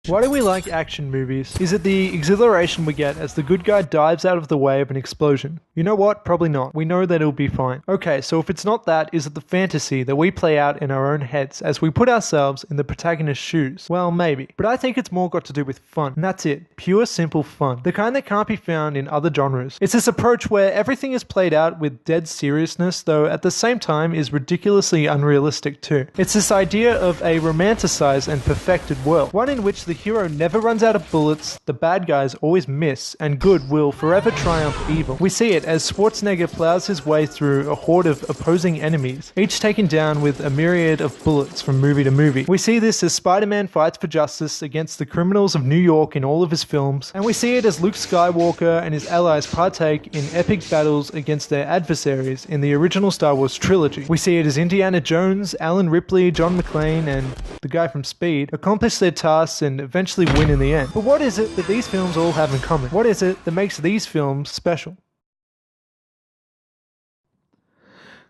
Why do we like action movies? Is it the exhilaration we get as the good guy dives out of the way of an explosion? You know what? Probably not. We know that it'll be fine. Okay, so if it's not that, is it the fantasy that we play out in our own heads as we put ourselves in the protagonist's shoes? Well, maybe. But I think it's more got to do with fun. And that's it. Pure, simple fun. The kind that can't be found in other genres. It's this approach where everything is played out with dead seriousness, though at the same time is ridiculously unrealistic too. It's this idea of a romanticized and perfected world. One in which the hero never runs out of bullets, the bad guys always miss, and good will forever triumph evil. We see it as Schwarzenegger plows his way through a horde of opposing enemies, each taken down with a myriad of bullets from movie to movie. We see this as Spider-Man fights for justice against the criminals of New York in all of his films, and we see it as Luke Skywalker and his allies partake in epic battles against their adversaries in the original Star Wars trilogy. We see it as Indiana Jones, Alan Ripley, John McClane, and the guy from Speed accomplish their tasks and eventually win in the end. But what is it that these films all have in common? What is it that makes these films special?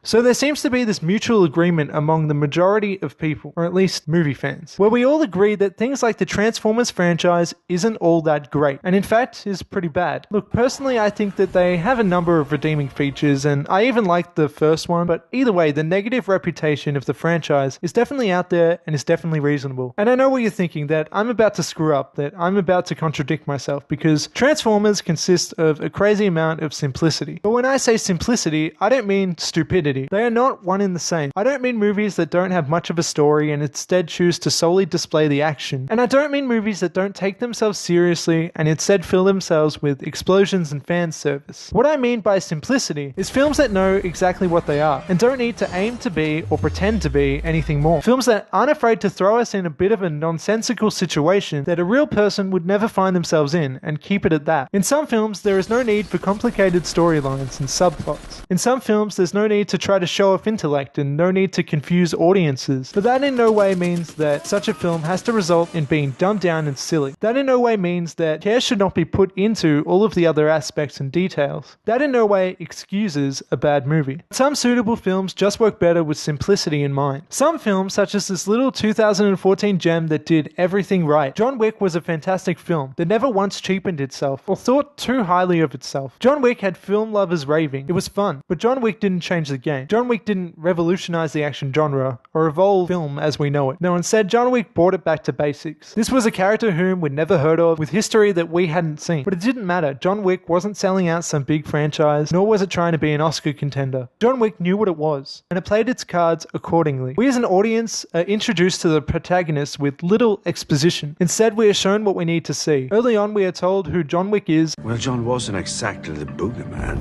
So there seems to be this mutual agreement among the majority of people, or at least movie fans, where we all agree that things like the Transformers franchise isn't all that great, and in fact is pretty bad. Look, personally I think that they have a number of redeeming features, and I even liked the first one, but either way, the negative reputation of the franchise is definitely out there and is definitely reasonable. And I know what you're thinking, that I'm about to screw up, that I'm about to contradict myself, because Transformers consist of a crazy amount of simplicity. But when I say simplicity, I don't mean stupidity. They are not one and the same. I don't mean movies that don't have much of a story and instead choose to solely display the action. And I don't mean movies that don't take themselves seriously and instead fill themselves with explosions and fan service. What I mean by simplicity is films that know exactly what they are and don't need to aim to be or pretend to be anything more. Films that aren't afraid to throw us in a bit of a nonsensical situation that a real person would never find themselves in and keep it at that. In some films, there is no need for complicated storylines and subplots. In some films, there's no need to try to show off intellect and no need to confuse audiences. But that in no way means that such a film has to result in being dumbed down and silly. That in no way means that care should not be put into all of the other aspects and details. That in no way excuses a bad movie. Some suitable films just work better with simplicity in mind. Some films, such as this little 2014 gem that did everything right. John Wick was a fantastic film that never once cheapened itself or thought too highly of itself. John Wick had film lovers raving. It was fun, but John Wick didn't change the game. John Wick didn't revolutionize the action genre or evolve film as we know it. No, instead, John Wick brought it back to basics. This was a character whom we'd never heard of, with history that we hadn't seen. But it didn't matter. John Wick wasn't selling out some big franchise, nor was it trying to be an Oscar contender. John Wick knew what it was, and it played its cards accordingly. We as an audience are introduced to the protagonist with little exposition. Instead, we are shown what we need to see. Early on, we are told who John Wick is. Well, John wasn't exactly the boogeyman.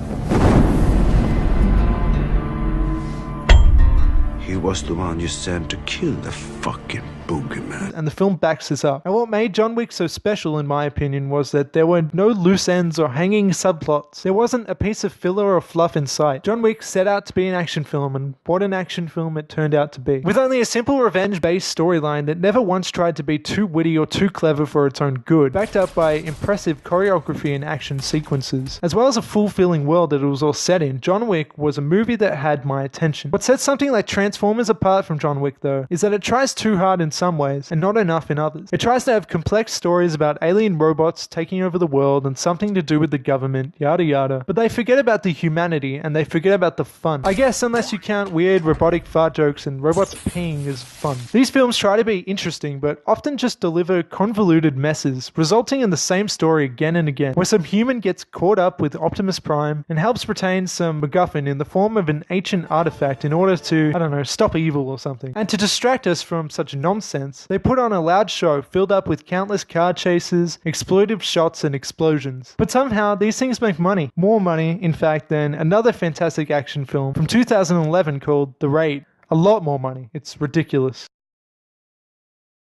He was the one you sent to kill the fucking boogeyman. And the film backs this up. And what made John Wick so special, in my opinion, was that there were no loose ends or hanging subplots. There wasn't a piece of filler or fluff in sight. John Wick set out to be an action film, and what an action film it turned out to be. With only a simple revenge-based storyline that never once tried to be too witty or too clever for its own good, backed up by impressive choreography and action sequences, as well as a fulfilling world that it was all set in, John Wick was a movie that had my attention. What sets something like Transformers apart from John Wick, though, is that it tries too hard in some ways and not enough in others. It tries to have complex stories about alien robots taking over the world and something to do with the government, yada yada, but they forget about the humanity and they forget about the fun. I guess unless you count weird robotic fart jokes and robots peeing as fun. These films try to be interesting but often just deliver convoluted messes, resulting in the same story again and again, where some human gets caught up with Optimus Prime and helps retain some MacGuffin in the form of an ancient artifact in order to, I don't know, stop evil or something. And to distract us from such nonsense, they put on a loud show filled up with countless car chases, exploitive shots, and explosions. But somehow, these things make money. More money, in fact, than another fantastic action film from 2011 called The Raid. A lot more money. It's ridiculous.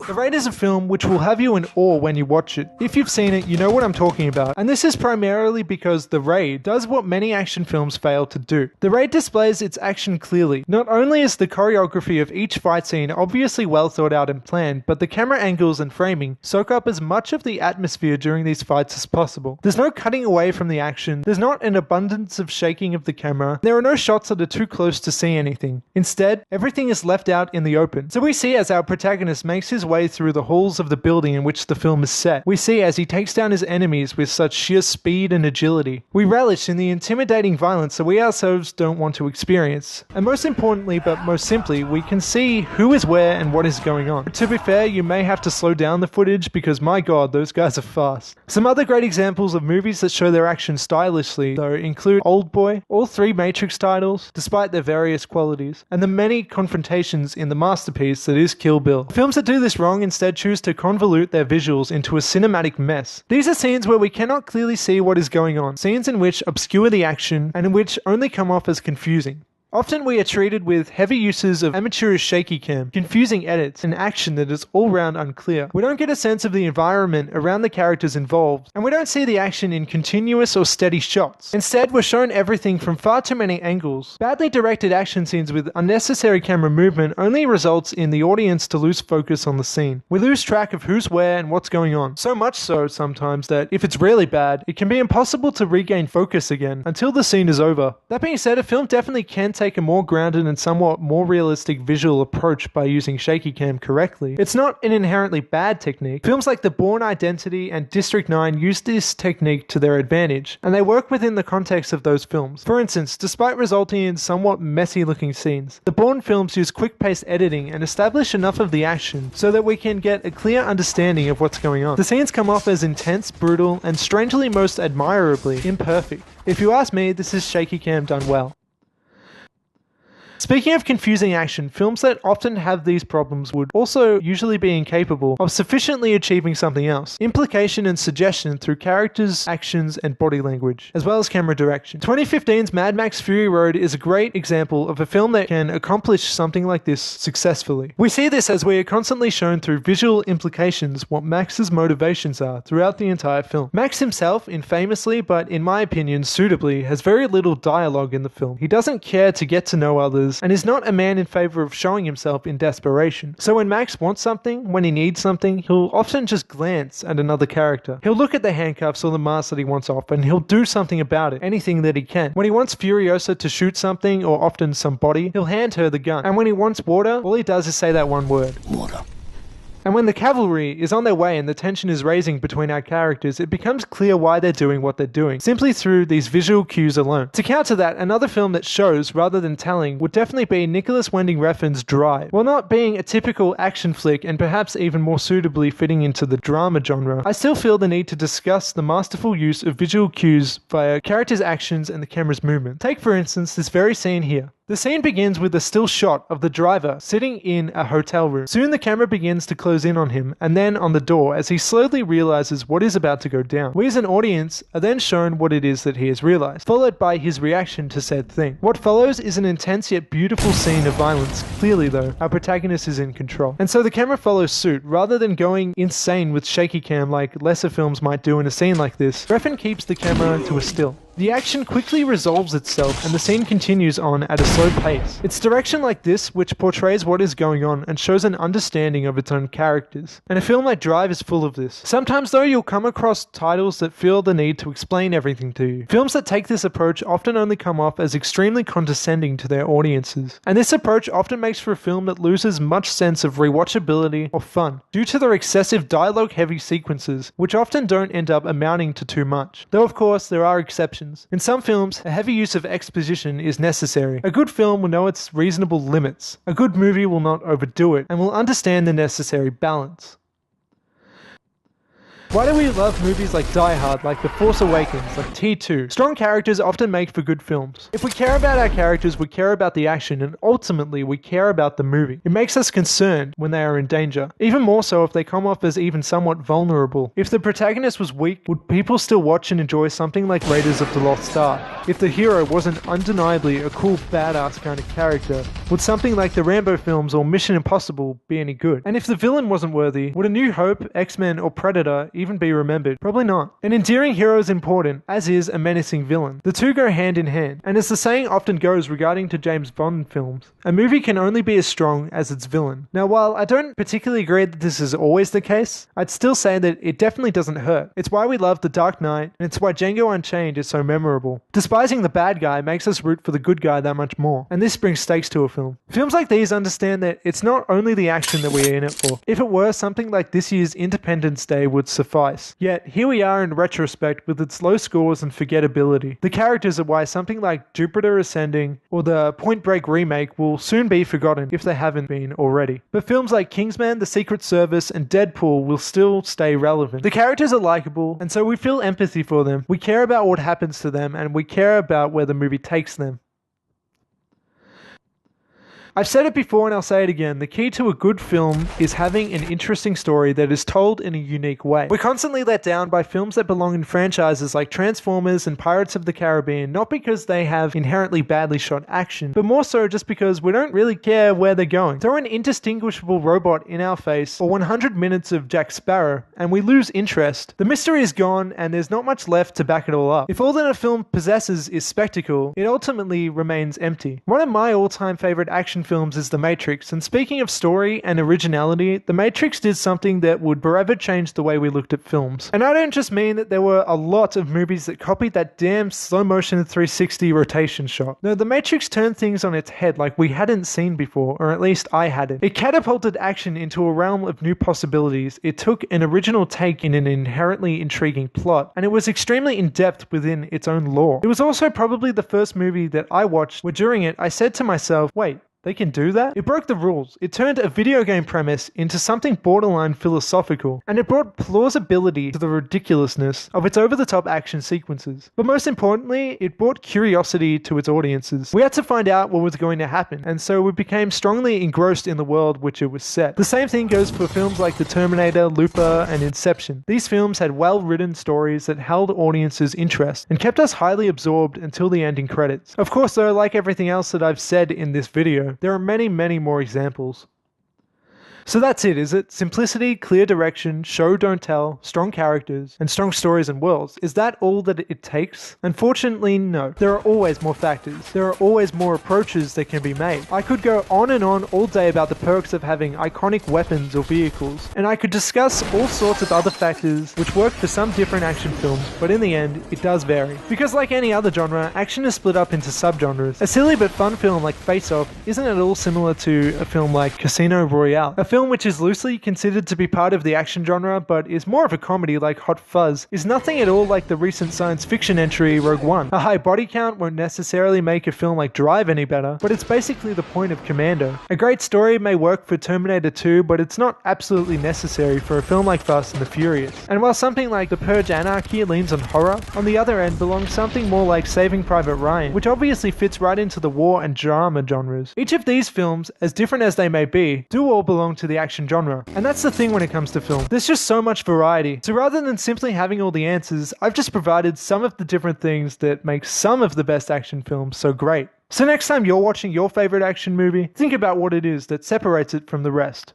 The Raid is a film which will have you in awe when you watch it. If you've seen it, you know what I'm talking about. And this is primarily because The Raid does what many action films fail to do. The Raid displays its action clearly. Not only is the choreography of each fight scene obviously well thought out and planned, but the camera angles and framing soak up as much of the atmosphere during these fights as possible. There's no cutting away from the action. There's not an abundance of shaking of the camera. There are no shots that are too close to see anything. Instead, everything is left out in the open. So we see as our protagonist makes his way through the halls of the building in which the film is set, we see as he takes down his enemies with such sheer speed and agility. We relish in the intimidating violence that we ourselves don't want to experience. And most importantly, but most simply, we can see who is where and what is going on. But to be fair, you may have to slow down the footage because my god, those guys are fast. Some other great examples of movies that show their action stylishly, though, include Oldboy, all three Matrix titles, despite their various qualities, and the many confrontations in the masterpiece that is Kill Bill. Films that do this wrong instead choose to convolute their visuals into a cinematic mess. These are scenes where we cannot clearly see what is going on, scenes in which obscure the action, and in which only come off as confusing. Often we are treated with heavy uses of amateurish shaky cam, confusing edits, and action that is all round unclear. We don't get a sense of the environment around the characters involved, and we don't see the action in continuous or steady shots. Instead, we're shown everything from far too many angles. Badly directed action scenes with unnecessary camera movement only results in the audience to lose focus on the scene. We lose track of who's where and what's going on. So much so sometimes that if it's really bad, it can be impossible to regain focus again until the scene is over. That being said, a film definitely can take a more grounded and somewhat more realistic visual approach by using shaky cam correctly. It's not an inherently bad technique. Films like The Bourne Identity and District 9 use this technique to their advantage, and they work within the context of those films. For instance, despite resulting in somewhat messy looking scenes, the Bourne films use quick-paced editing and establish enough of the action so that we can get a clear understanding of what's going on. The scenes come off as intense, brutal, and strangely most admirably imperfect. If you ask me, this is shaky cam done well. Speaking of confusing action, films that often have these problems would also usually be incapable of sufficiently achieving something else: implication and suggestion through characters, actions, and body language, as well as camera direction. 2015's Mad Max Fury Road is a great example of a film that can accomplish something like this successfully. We see this as we are constantly shown through visual implications what Max's motivations are throughout the entire film. Max himself, infamously, but in my opinion suitably, has very little dialogue in the film. He doesn't care to get to know others, and is not a man in favor of showing himself in desperation. So when Max wants something, when he needs something, he'll often just glance at another character. He'll look at the handcuffs or the mask that he wants off, and he'll do something about it, anything that he can. When he wants Furiosa to shoot something, or often somebody, he'll hand her the gun. And when he wants water, all he does is say that one word: water. And when the cavalry is on their way and the tension is raising between our characters, it becomes clear why they're doing what they're doing, simply through these visual cues alone. To counter that, another film that shows rather than telling would definitely be Nicholas Winding Refn's Drive. While not being a typical action flick and perhaps even more suitably fitting into the drama genre, I still feel the need to discuss the masterful use of visual cues via characters' actions and the camera's movement. Take for instance this very scene here. The scene begins with a still shot of the driver sitting in a hotel room. Soon the camera begins to close in on him and then on the door as he slowly realizes what is about to go down. We as an audience are then shown what it is that he has realized, followed by his reaction to said thing. What follows is an intense yet beautiful scene of violence. Clearly though, our protagonist is in control. And so the camera follows suit. Rather than going insane with shaky cam like lesser films might do in a scene like this, Refn keeps the camera to a still. The action quickly resolves itself and the scene continues on at a slow pace. It's direction like this which portrays what is going on and shows an understanding of its own characters. And a film like Drive is full of this. Sometimes though you'll come across titles that feel the need to explain everything to you. Films that take this approach often only come off as extremely condescending to their audiences. And this approach often makes for a film that loses much sense of rewatchability or fun due to their excessive dialogue heavy sequences which often don't end up amounting to too much. Though of course there are exceptions. In some films, a heavy use of exposition is necessary. A good film will know its reasonable limits. A good movie will not overdo it, and will understand the necessary balance. Why do we love movies like Die Hard, like The Force Awakens, like T2? Strong characters often make for good films. If we care about our characters, we care about the action, and ultimately we care about the movie. It makes us concerned when they are in danger, even more so if they come off as even somewhat vulnerable. If the protagonist was weak, would people still watch and enjoy something like Raiders of the Lost Ark? If the hero wasn't undeniably a cool badass kind of character, would something like the Rambo films or Mission Impossible be any good? And if the villain wasn't worthy, would A New Hope, X-Men, or Predator even even be remembered? Probably not. An endearing hero is important, as is a menacing villain. The two go hand in hand, and as the saying often goes regarding to James Bond films, a movie can only be as strong as its villain. Now, while I don't particularly agree that this is always the case, I'd still say that it definitely doesn't hurt. It's why we love The Dark Knight, and it's why Django Unchained is so memorable. Despising the bad guy makes us root for the good guy that much more, and this brings stakes to a film. Films like these understand that it's not only the action that we're in it for. If it were, something like this year's Independence Day would suffice. Yet, here we are in retrospect with its low scores and forgettability. The characters are why something like Jupiter Ascending or the Point Break remake will soon be forgotten if they haven't been already. But films like Kingsman, The Secret Service, and Deadpool will still stay relevant. The characters are likable, and so we feel empathy for them. We care about what happens to them, and we care about where the movie takes them. I've said it before and I'll say it again, the key to a good film is having an interesting story that is told in a unique way. We're constantly let down by films that belong in franchises like Transformers and Pirates of the Caribbean, not because they have inherently badly shot action, but more so just because we don't really care where they're going. Throw an indistinguishable robot in our face or 100 minutes of Jack Sparrow, and we lose interest. The mystery is gone and there's not much left to back it all up. If all that a film possesses is spectacle, it ultimately remains empty. One of my all-time favorite action films is The Matrix, and speaking of story and originality, The Matrix did something that would forever change the way we looked at films. And I don't just mean that there were a lot of movies that copied that damn slow motion 360 rotation shot. No, The Matrix turned things on its head like we hadn't seen before, or at least I hadn't. It catapulted action into a realm of new possibilities. It took an original take in an inherently intriguing plot, and it was extremely in-depth within its own lore. It was also probably the first movie that I watched where during it I said to myself, wait, they can do that? It broke the rules. It turned a video game premise into something borderline philosophical, and it brought plausibility to the ridiculousness of its over-the-top action sequences. But most importantly, it brought curiosity to its audiences. We had to find out what was going to happen, and so we became strongly engrossed in the world which it was set. The same thing goes for films like The Terminator, Looper, and Inception. These films had well-written stories that held audiences' interest and kept us highly absorbed until the ending credits. Of course, though, like everything else that I've said in this video, there are many, many more examples. So that's it, is it? Simplicity, clear direction, show don't tell, strong characters, and strong stories and worlds. Is that all that it takes? Unfortunately, no. There are always more factors. There are always more approaches that can be made. I could go on and on all day about the perks of having iconic weapons or vehicles, and I could discuss all sorts of other factors which work for some different action films, but in the end, it does vary. Because like any other genre, action is split up into subgenres. A silly but fun film like Face Off isn't at all similar to a film like Casino Royale. A film which is loosely considered to be part of the action genre but is more of a comedy like Hot Fuzz is nothing at all like the recent science fiction entry Rogue One. A high body count won't necessarily make a film like Drive any better, but it's basically the point of Commando. A great story may work for Terminator 2, but it's not absolutely necessary for a film like Fast and the Furious. And while something like The Purge Anarchy leans on horror, on the other end belongs something more like Saving Private Ryan, which obviously fits right into the war and drama genres. Each of these films, as different as they may be, do all belong to the action genre. And that's the thing when it comes to film. There's just so much variety. So rather than simply having all the answers, I've just provided some of the different things that make some of the best action films so great. So next time you're watching your favorite action movie, think about what it is that separates it from the rest.